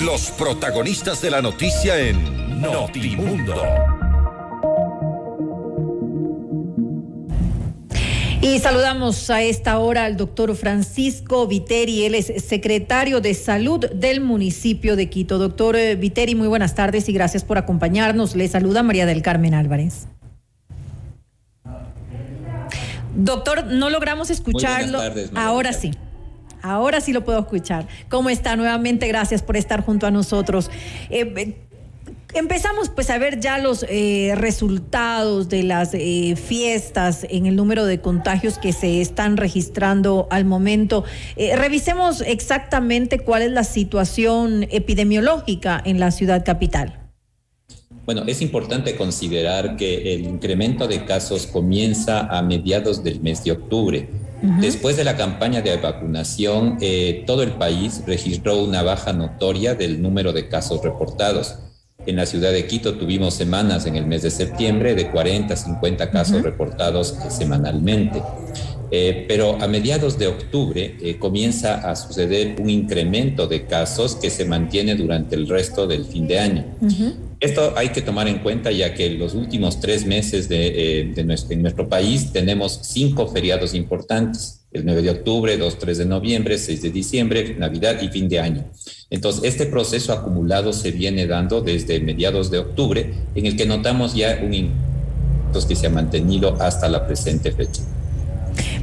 Los protagonistas de la noticia en Notimundo. Y saludamos a esta hora al doctor Francisco Viteri, él es secretario de Salud del municipio de Quito. Doctor Viteri, muy buenas tardes y gracias por acompañarnos. Le saluda María del Carmen Álvarez. Doctor, no logramos escucharlo. Muy buenas tardes, Ahora sí lo puedo escuchar. ¿Cómo está? Nuevamente, gracias por estar junto a nosotros. Empezamos pues a ver ya los resultados de las fiestas en el número de contagios que se están registrando al momento. Revisemos exactamente cuál es la situación epidemiológica en la ciudad capital. Bueno, es importante considerar que el incremento de casos comienza a mediados del mes de octubre. Después de la campaña de vacunación, todo el país registró una baja notoria del número de casos reportados. En la ciudad de Quito tuvimos semanas en el mes de septiembre de 40 a 50 casos reportados semanalmente. Pero a mediados de octubre comienza a suceder un incremento de casos que se mantiene durante el resto del fin de año. Esto hay que tomar en cuenta ya que en los últimos 3 meses en nuestro país tenemos 5 feriados importantes: el 9 de octubre, 2, 3 de noviembre, 6 de diciembre, Navidad y fin de año. Entonces, este proceso acumulado se viene dando desde mediados de octubre, en el que notamos ya un incremento que se ha mantenido hasta la presente fecha.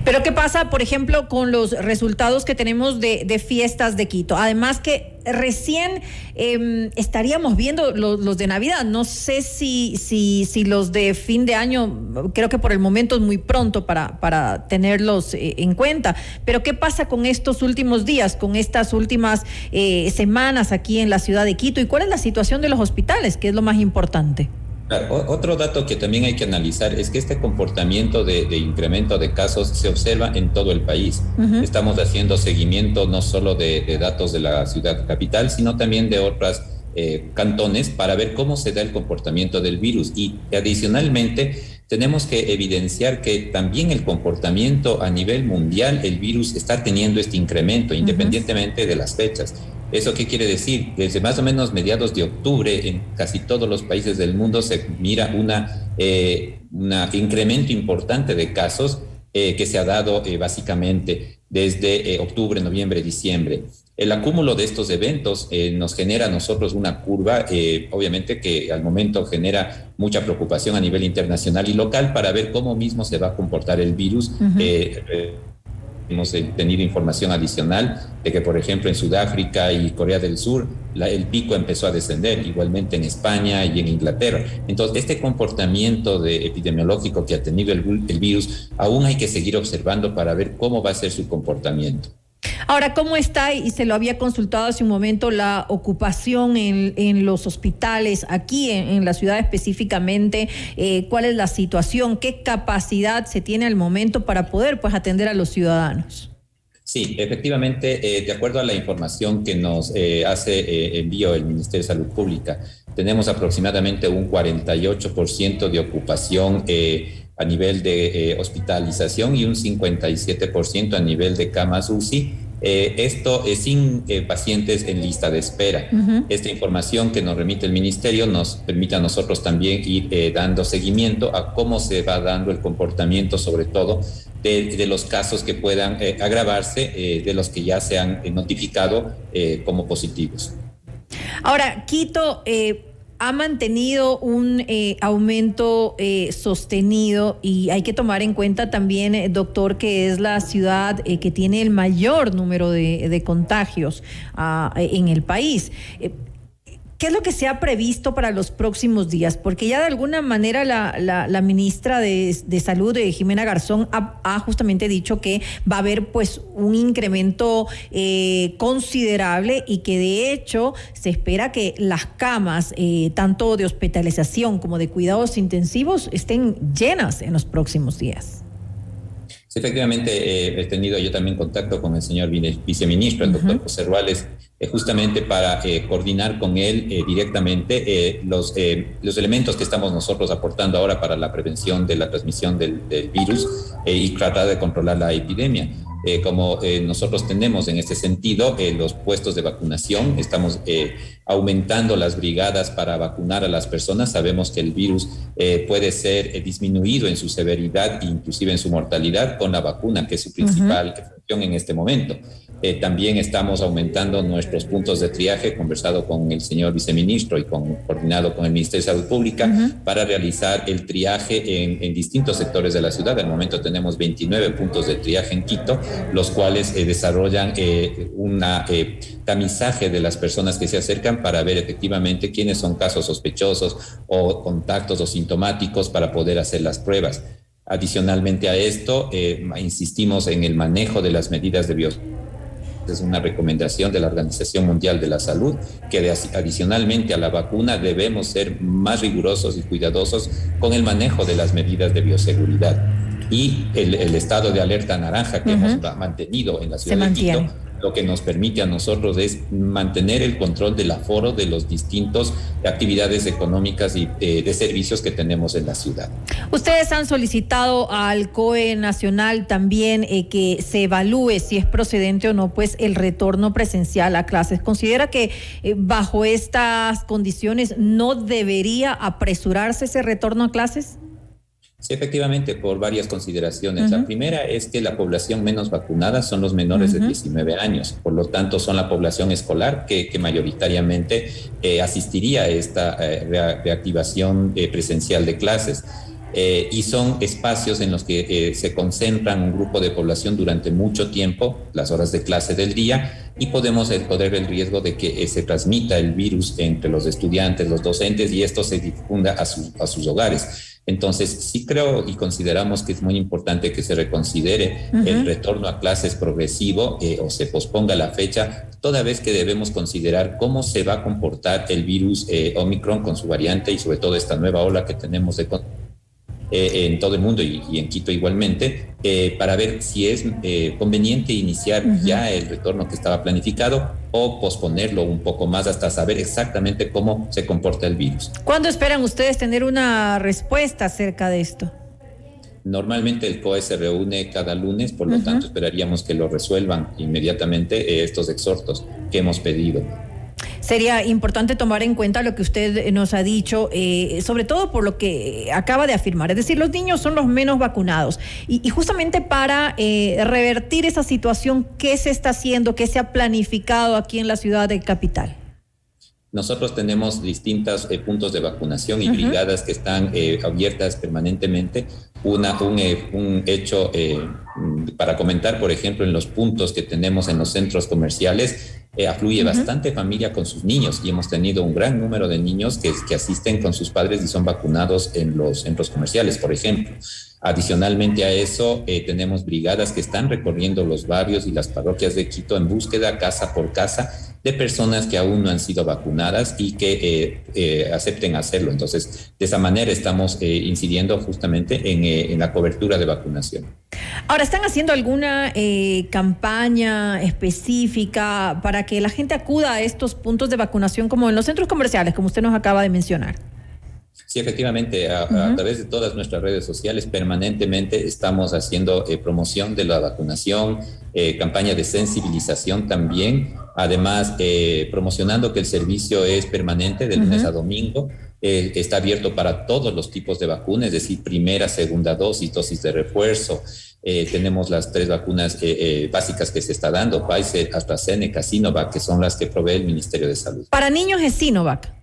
Pero ¿qué pasa, por ejemplo, con los resultados que tenemos de fiestas de Quito? Además que recién estaríamos viendo los de Navidad. No sé si los de fin de año, creo que por el momento es muy pronto para tenerlos en cuenta. Pero ¿qué pasa con estos últimos días, con estas últimas semanas aquí en la ciudad de Quito? ¿Y cuál es la situación de los hospitales, que es lo más importante? Claro, otro dato que también hay que analizar es que este comportamiento de incremento de casos se observa en todo el país. Estamos haciendo seguimiento no solo de datos de la ciudad capital, sino también de otras cantones para ver cómo se da el comportamiento del virus. Y adicionalmente tenemos que evidenciar que también el comportamiento a nivel mundial, el virus está teniendo este incremento independientemente de las fechas. ¿Eso qué quiere decir? Desde más o menos mediados de octubre, en casi todos los países del mundo se mira un incremento importante de casos que se ha dado básicamente desde octubre, noviembre, diciembre. El acúmulo de estos eventos nos genera a nosotros una curva, obviamente que al momento genera mucha preocupación a nivel internacional y local para ver cómo mismo se va a comportar el virus. Hemos tenido información adicional de que, por ejemplo, en Sudáfrica y Corea del Sur, el pico empezó a descender, igualmente en España y en Inglaterra. Entonces, este comportamiento epidemiológico que ha tenido el virus, aún hay que seguir observando para ver cómo va a ser su comportamiento. Ahora, ¿cómo está, y se lo había consultado hace un momento, la ocupación en los hospitales aquí en la ciudad específicamente? ¿Cuál es la situación? ¿Qué capacidad se tiene al momento para poder atender a los ciudadanos? Sí, efectivamente, de acuerdo a la información que nos hace envío el Ministerio de Salud Pública, tenemos aproximadamente un 48% de ocupación a nivel de hospitalización y un 57% a nivel de camas UCI. Esto es sin pacientes en lista de espera. Esta información que nos remite el Ministerio nos permite a nosotros también ir dando seguimiento a cómo se va dando el comportamiento, sobre todo de los casos que puedan agravarse, de los que ya se han notificado como positivos. Ahora, Quito ha mantenido un aumento sostenido, y hay que tomar en cuenta también, doctor, que es la ciudad que tiene el mayor número de contagios en el país. ¿Qué es lo que se ha previsto para los próximos días? Porque ya de alguna manera la ministra de Salud, Jimena Garzón, ha justamente dicho que va a haber un incremento considerable, y que de hecho se espera que las camas, tanto de hospitalización como de cuidados intensivos, estén llenas en los próximos días. Sí, efectivamente, he tenido yo también contacto con el señor viceministro, el doctor José Ruales, justamente para coordinar con él directamente los elementos que estamos nosotros aportando ahora para la prevención de la transmisión del virus y tratar de controlar la epidemia. como nosotros tenemos en este sentido los puestos de vacunación, estamos aumentando las brigadas para vacunar a las personas. Sabemos que el virus puede ser disminuido en su severidad, inclusive en su mortalidad, con la vacuna, que es su principal función en este momento. También estamos aumentando nuestros puntos de triaje, conversado con el señor viceministro y coordinado con el Ministerio de Salud Pública para realizar el triaje en distintos sectores de la ciudad. Al momento tenemos 29 puntos de triaje en Quito, los cuales desarrollan un tamizaje de las personas que se acercan para ver efectivamente quiénes son casos sospechosos o contactos o sintomáticos para poder hacer las pruebas. Adicionalmente a esto, insistimos en el manejo de las medidas de bioseguridad. Es una recomendación de la Organización Mundial de la Salud que adicionalmente a la vacuna debemos ser más rigurosos y cuidadosos con el manejo de las medidas de bioseguridad. Y el estado de alerta naranja que hemos mantenido en la ciudad de Quito, lo que nos permite a nosotros es mantener el control del aforo de los distintos actividades económicas y de servicios que tenemos en la ciudad. Ustedes han solicitado al COE Nacional también que se evalúe si es procedente o no pues el retorno presencial a clases. ¿Considera que bajo estas condiciones no debería apresurarse ese retorno a clases? Sí, efectivamente, por varias consideraciones. La primera es que la población menos vacunada son los menores de 19 años, por lo tanto son la población escolar que mayoritariamente asistiría a esta reactivación presencial de clases. Y son espacios en los que se concentran un grupo de población durante mucho tiempo, las horas de clase del día, y podemos correr el riesgo de que se transmita el virus entre los estudiantes, los docentes, y esto se difunda a sus hogares. Entonces, sí creo y consideramos que es muy importante que se reconsidere el retorno a clases progresivo o se posponga la fecha, toda vez que debemos considerar cómo se va a comportar el virus Omicron con su variante y sobre todo esta nueva ola que tenemos en todo el mundo y en Quito igualmente, para ver si es conveniente iniciar ya el retorno que estaba planificado o posponerlo un poco más hasta saber exactamente cómo se comporta el virus. ¿Cuándo esperan ustedes tener una respuesta acerca de esto? Normalmente el COE se reúne cada lunes, por lo tanto esperaríamos que lo resuelvan inmediatamente estos exhortos que hemos pedido. Sería importante tomar en cuenta lo que usted nos ha dicho, sobre todo por lo que acaba de afirmar. Es decir, los niños son los menos vacunados. Y justamente para revertir esa situación, ¿qué se está haciendo? ¿Qué se ha planificado aquí en la ciudad de Capital? Nosotros tenemos distintos puntos de vacunación y brigadas que están abiertas permanentemente. Un hecho para comentar, por ejemplo, en los puntos que tenemos en los centros comerciales, afluye bastante familia con sus niños y hemos tenido un gran número de niños que asisten con sus padres y son vacunados en los centros comerciales, por ejemplo. Adicionalmente a eso, tenemos brigadas que están recorriendo los barrios y las parroquias de Quito en búsqueda, casa por casa, de personas que aún no han sido vacunadas y que acepten hacerlo. Entonces, de esa manera estamos incidiendo justamente en la cobertura de vacunación. Ahora, ¿están haciendo alguna campaña específica para que la gente acuda a estos puntos de vacunación como en los centros comerciales, como usted nos acaba de mencionar? Sí, efectivamente, a través de todas nuestras redes sociales permanentemente estamos haciendo promoción de la vacunación, campaña de sensibilización también, además promocionando que el servicio es permanente de lunes a domingo, está abierto para todos los tipos de vacunas, es decir, primera, segunda dosis, dosis de refuerzo. Tenemos las 3 vacunas básicas que se está dando, Pfizer, AstraZeneca, Sinovac, que son las que provee el Ministerio de Salud. Para niños es Sinovac.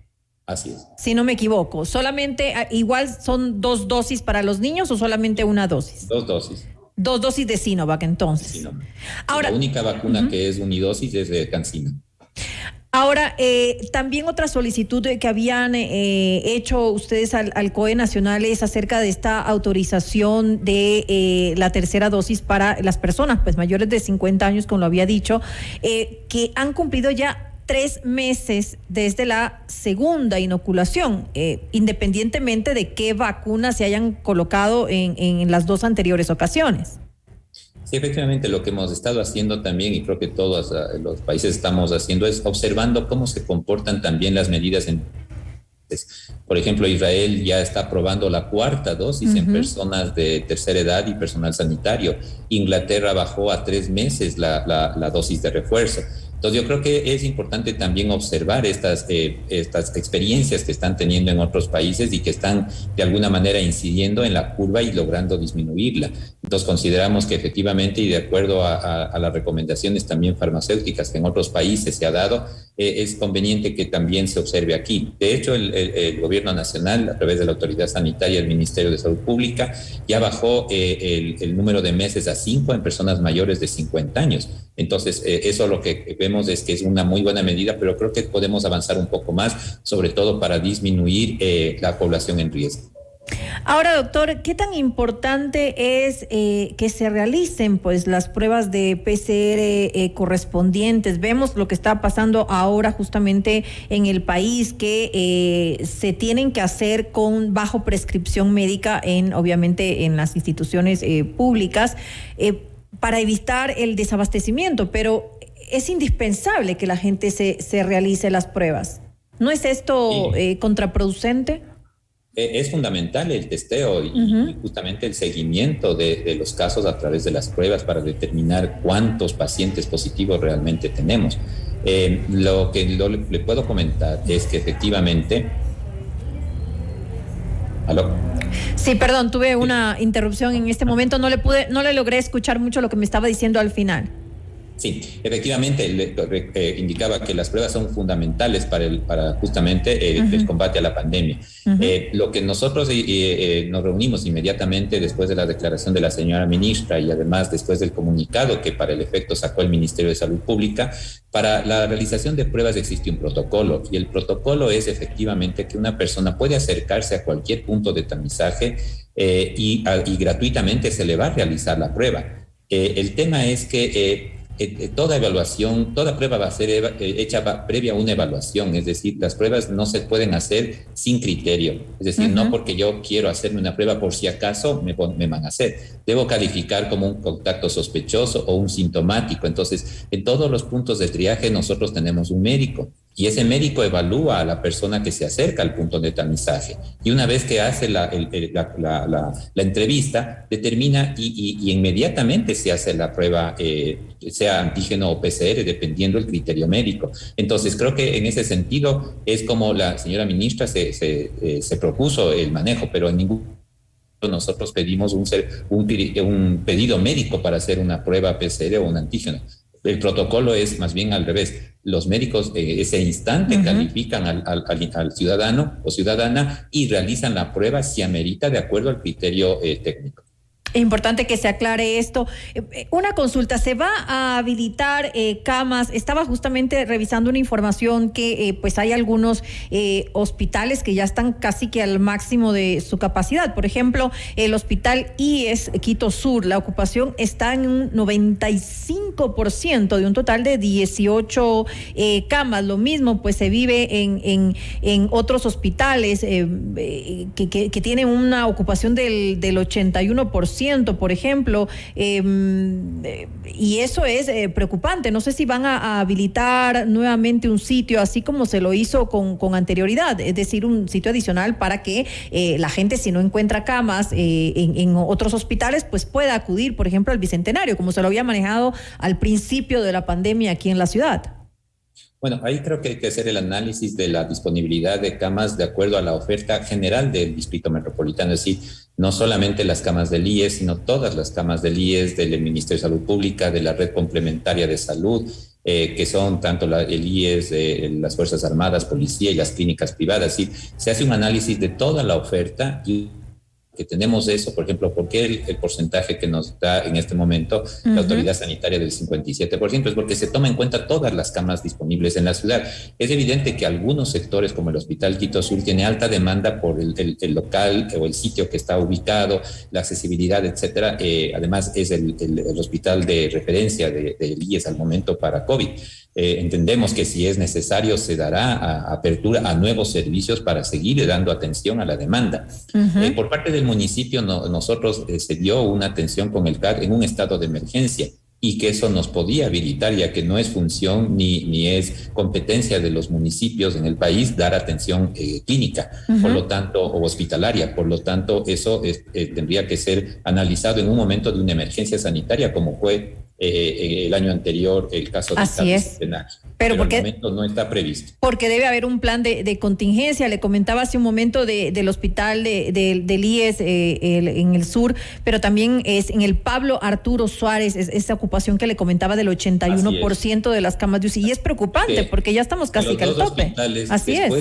Así es. Si no me equivoco, solamente, igual son 2 dosis para los niños o solamente una dosis. 2 dosis. 2 dosis de Sinovac, entonces. Sinovac. Ahora, la única vacuna que es unidosis es de CanSino. Ahora, también otra solicitud que habían hecho ustedes al COE Nacional es acerca de esta autorización de la tercera dosis para las personas pues mayores de 50 años, como lo había dicho, que han cumplido ya 3 meses desde la segunda inoculación, independientemente de qué vacunas se hayan colocado en las 2 anteriores ocasiones. Sí, efectivamente, lo que hemos estado haciendo también, y creo que todos los países estamos haciendo, es observando cómo se comportan también las medidas en países. Por ejemplo, Israel ya está probando la cuarta dosis en personas de tercera edad y personal sanitario. Inglaterra bajó a 3 meses la dosis de refuerzo. Entonces yo creo que es importante también observar estas experiencias que están teniendo en otros países y que están de alguna manera incidiendo en la curva y logrando disminuirla. Entonces consideramos que efectivamente, y de acuerdo a las recomendaciones también farmacéuticas que en otros países se ha dado, es conveniente que también se observe aquí. De hecho, el Gobierno Nacional, a través de la Autoridad Sanitaria, el Ministerio de Salud Pública, ya bajó el número de meses a 5 en personas mayores de 50 años. Entonces, eso lo que vemos es que es una muy buena medida, pero creo que podemos avanzar un poco más, sobre todo para disminuir la población en riesgo. Ahora, doctor, ¿qué tan importante es que se realicen pues las pruebas de PCR correspondientes? Vemos lo que está pasando ahora justamente en el país, que se tienen que hacer bajo prescripción médica obviamente en las instituciones públicas para evitar el desabastecimiento, pero es indispensable que la gente se realice las pruebas. ¿No es esto contraproducente? Es fundamental el testeo y justamente el seguimiento de los casos a través de las pruebas para determinar cuántos pacientes positivos realmente tenemos. Lo que le puedo comentar es que efectivamente... ¿Aló? Sí, perdón, tuve una interrupción en este momento, no le logré escuchar mucho lo que me estaba diciendo al final. Sí, efectivamente, indicaba que las pruebas son fundamentales para justamente el combate a la pandemia. Lo que nosotros nos reunimos inmediatamente después de la declaración de la señora ministra y además después del comunicado que para el efecto sacó el Ministerio de Salud Pública, para la realización de pruebas existe un protocolo, y el protocolo es efectivamente que una persona puede acercarse a cualquier punto de tamizaje y gratuitamente se le va a realizar la prueba. El tema es que toda prueba va a ser hecha previa a una evaluación, es decir, las pruebas no se pueden hacer sin criterio, es decir, no porque yo quiero hacerme una prueba por si acaso me van a hacer. Debo calificar como un contacto sospechoso o un sintomático. Entonces, en todos los puntos de triaje nosotros tenemos un médico, y ese médico evalúa a la persona que se acerca al punto de tamizaje, y una vez que hace la entrevista, determina y inmediatamente se hace la prueba, sea antígeno o PCR, dependiendo del criterio médico. Entonces creo que en ese sentido es como la señora ministra se propuso el manejo, pero en ningún nosotros pedimos un pedido médico para hacer una prueba PCR o un antígeno. El protocolo es más bien al revés. Los médicos ese instante califican al ciudadano o ciudadana y realizan la prueba si amerita de acuerdo al criterio técnico. Es importante que se aclare esto. Una consulta, ¿se va a habilitar camas? Estaba justamente revisando una información que pues hay algunos hospitales que ya están casi que al máximo de su capacidad. Por ejemplo, el hospital IES Quito Sur, la ocupación está en un 95% de un total de 18 camas. Lo mismo pues se vive en otros hospitales que tienen una ocupación del 81%. Por ejemplo, y eso es preocupante. No sé si van a habilitar nuevamente un sitio, así como se lo hizo con anterioridad, es decir, un sitio adicional para que la gente, si no encuentra camas en otros hospitales, pues pueda acudir, por ejemplo, al Bicentenario, como se lo había manejado al principio de la pandemia aquí en la ciudad. Bueno, ahí creo que hay que hacer el análisis de la disponibilidad de camas de acuerdo a la oferta general del Distrito Metropolitano, es decir, no solamente las camas del IES, sino todas las camas del IES, del Ministerio de Salud Pública, de la red complementaria de salud, que son tanto el IES, las Fuerzas Armadas, Policía y las clínicas privadas. Es decir, se hace un análisis de toda la oferta y que tenemos eso, por ejemplo, ¿por qué el porcentaje que nos da en este momento la autoridad sanitaria del 57%? Es porque se toma en cuenta todas las camas disponibles en la ciudad. Es evidente que algunos sectores, como el Hospital Quito Sur, tiene alta demanda por el local o el sitio que está ubicado, la accesibilidad, etcétera. Además, es el hospital de referencia del IES al momento para COVID. Entendemos que si es necesario se dará apertura a nuevos servicios para seguir dando atención a la demanda. Por parte del municipio nosotros se dio una atención con el CAR en un estado de emergencia. y que eso nos podía habilitar, ya que no es función ni es competencia de los municipios en el país dar atención clínica, por lo tanto, o hospitalaria. Por lo tanto, eso tendría que ser analizado en un momento de una emergencia sanitaria, como fue el año anterior el caso de Así es. Pero al momento no está previsto. Porque debe haber un plan de contingencia. Le comentaba hace un momento del hospital del IES en el sur, pero también es en el Pablo Arturo Suárez, esa ocupación que le comentaba del 81% de las camas de UCI. Y es preocupante porque ya estamos casi al tope. Así es.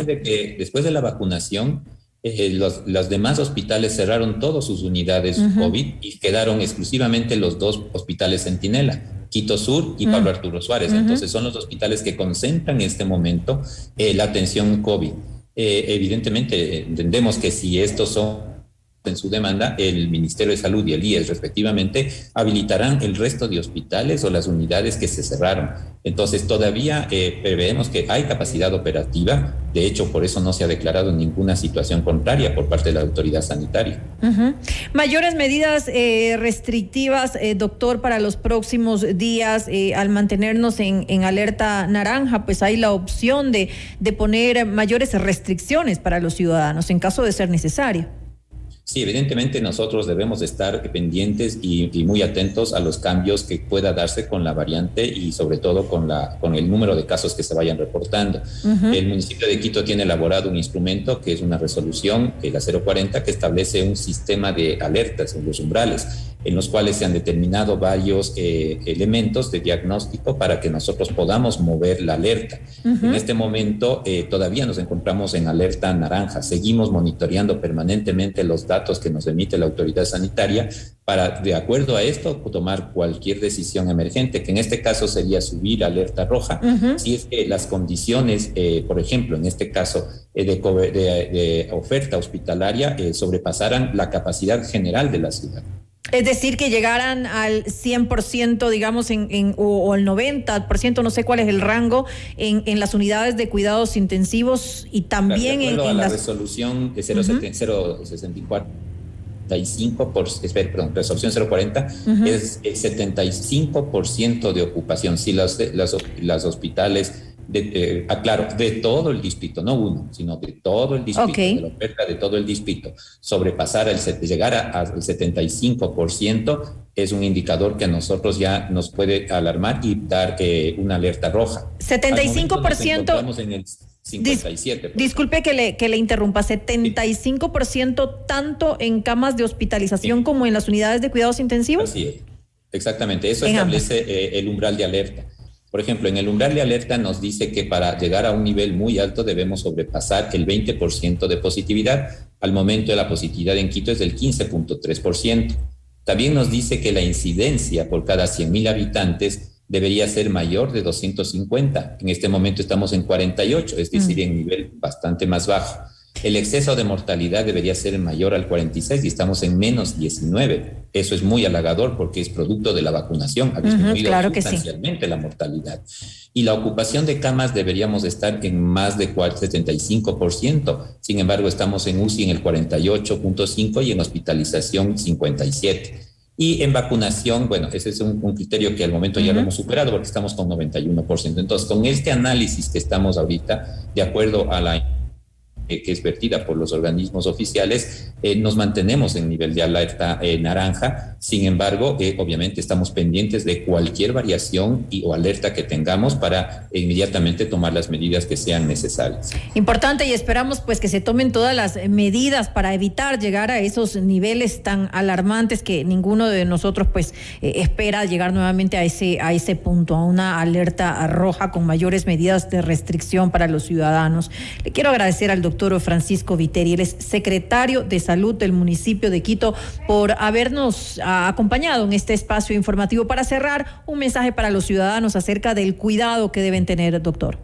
Después de la vacunación, los demás hospitales cerraron todas sus unidades COVID y quedaron exclusivamente los 2 hospitales Centinela, Quito Sur y Pablo Arturo Suárez. Entonces son los hospitales que concentran en este momento la atención COVID. Evidentemente entendemos que si estos son en su demanda, el Ministerio de Salud y el IES respectivamente habilitarán el resto de hospitales o las unidades que se cerraron. Entonces todavía preveemos que hay capacidad operativa. De hecho, por eso no se ha declarado ninguna situación contraria por parte de la autoridad sanitaria. Mayores medidas restrictivas, doctor, para los próximos días. Al mantenernos en alerta naranja, pues hay la opción de poner mayores restricciones para los ciudadanos en caso de ser necesario. Sí, evidentemente nosotros debemos estar pendientes y muy atentos a los cambios que pueda darse con la variante y sobre todo con el número de casos que se vayan reportando. El municipio de Quito tiene elaborado un instrumento que es una resolución, la 040, que establece un sistema de alertas en los umbrales, en los cuales se han determinado varios elementos de diagnóstico para que nosotros podamos mover la alerta. En este momento todavía nos encontramos en alerta naranja. Seguimos monitoreando permanentemente los datos que nos emite la autoridad sanitaria para, de acuerdo a esto, tomar cualquier decisión emergente, que en este caso sería subir a alerta roja, si es que las condiciones, por ejemplo, en este caso de oferta hospitalaria, sobrepasaran la capacidad general de la ciudad. Es decir, que llegaran al 100%, digamos, o al 90%, no sé cuál es el rango, en las unidades de cuidados intensivos y también en la resolución de 064. Resolución 040 es el 75% de ocupación. Si las hospitales de todo el distrito, no uno, sino de todo el distrito, de la oferta de todo el distrito, llegara al 75%, es un indicador que a nosotros ya nos puede alarmar y dar una alerta roja. 75%. Nos en el 57%. Disculpe que le interrumpa, 75% tanto en camas de hospitalización como en las unidades de cuidados intensivos. Así es, exactamente. Eso establece el umbral de alerta. Por ejemplo, en el umbral de alerta nos dice que para llegar a un nivel muy alto debemos sobrepasar el 20% de positividad. Al momento de la positividad en Quito es del 15.3%. También nos dice que la incidencia por cada 100.000 habitantes debería ser mayor de 250. En este momento estamos en 48, es decir, en nivel bastante más bajo. El exceso de mortalidad debería ser mayor al 46 y estamos en menos 19. Eso es muy halagador porque es producto de la vacunación. Ha disminuido sustancialmente la mortalidad. Y la ocupación de camas deberíamos estar en más de 75%. Sin embargo, estamos en UCI en el 48.5 y en hospitalización 57. Y en vacunación, bueno, ese es un criterio que al momento ya lo hemos superado porque estamos con 91%. Entonces, con este análisis que estamos ahorita, de acuerdo a la que es vertida por los organismos oficiales, nos mantenemos en nivel de alerta naranja. Sin embargo, obviamente estamos pendientes de cualquier variación o alerta que tengamos para inmediatamente tomar las medidas que sean necesarias. Importante, y esperamos pues que se tomen todas las medidas para evitar llegar a esos niveles tan alarmantes que ninguno de nosotros pues espera llegar nuevamente a ese punto, a una alerta roja con mayores medidas de restricción para los ciudadanos. Le quiero agradecer al doctor Francisco Viteri, él es secretario de Salud del municipio de Quito, por habernos acompañado en este espacio informativo. Para cerrar, un mensaje para los ciudadanos acerca del cuidado que deben tener, doctor.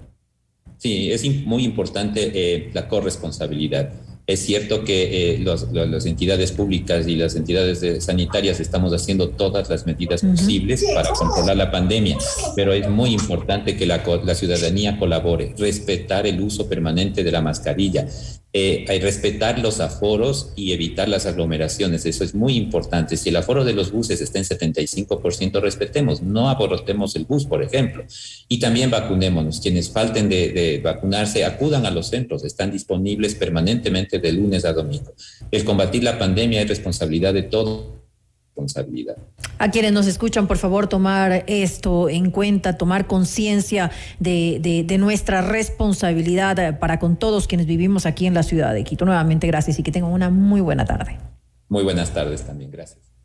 Sí, es muy importante la corresponsabilidad. Es cierto que las entidades públicas y las entidades sanitarias estamos haciendo todas las medidas posibles para controlar la pandemia, pero es muy importante que la ciudadanía colabore, respetar el uso permanente de la mascarilla, Hay respetar los aforos y evitar las aglomeraciones. Eso es muy importante. Si el aforo de los buses está en 75%, respetemos, no abortemos el bus, por ejemplo. Y también vacunémonos. Quienes falten de vacunarse, acudan a los centros. Están disponibles permanentemente de lunes a domingo. El combatir la pandemia es responsabilidad de todos. A quienes nos escuchan, por favor, tomar esto en cuenta, tomar conciencia de nuestra responsabilidad para con todos quienes vivimos aquí en la ciudad de Quito. Nuevamente, gracias y que tengan una muy buena tarde. Muy buenas tardes también, gracias.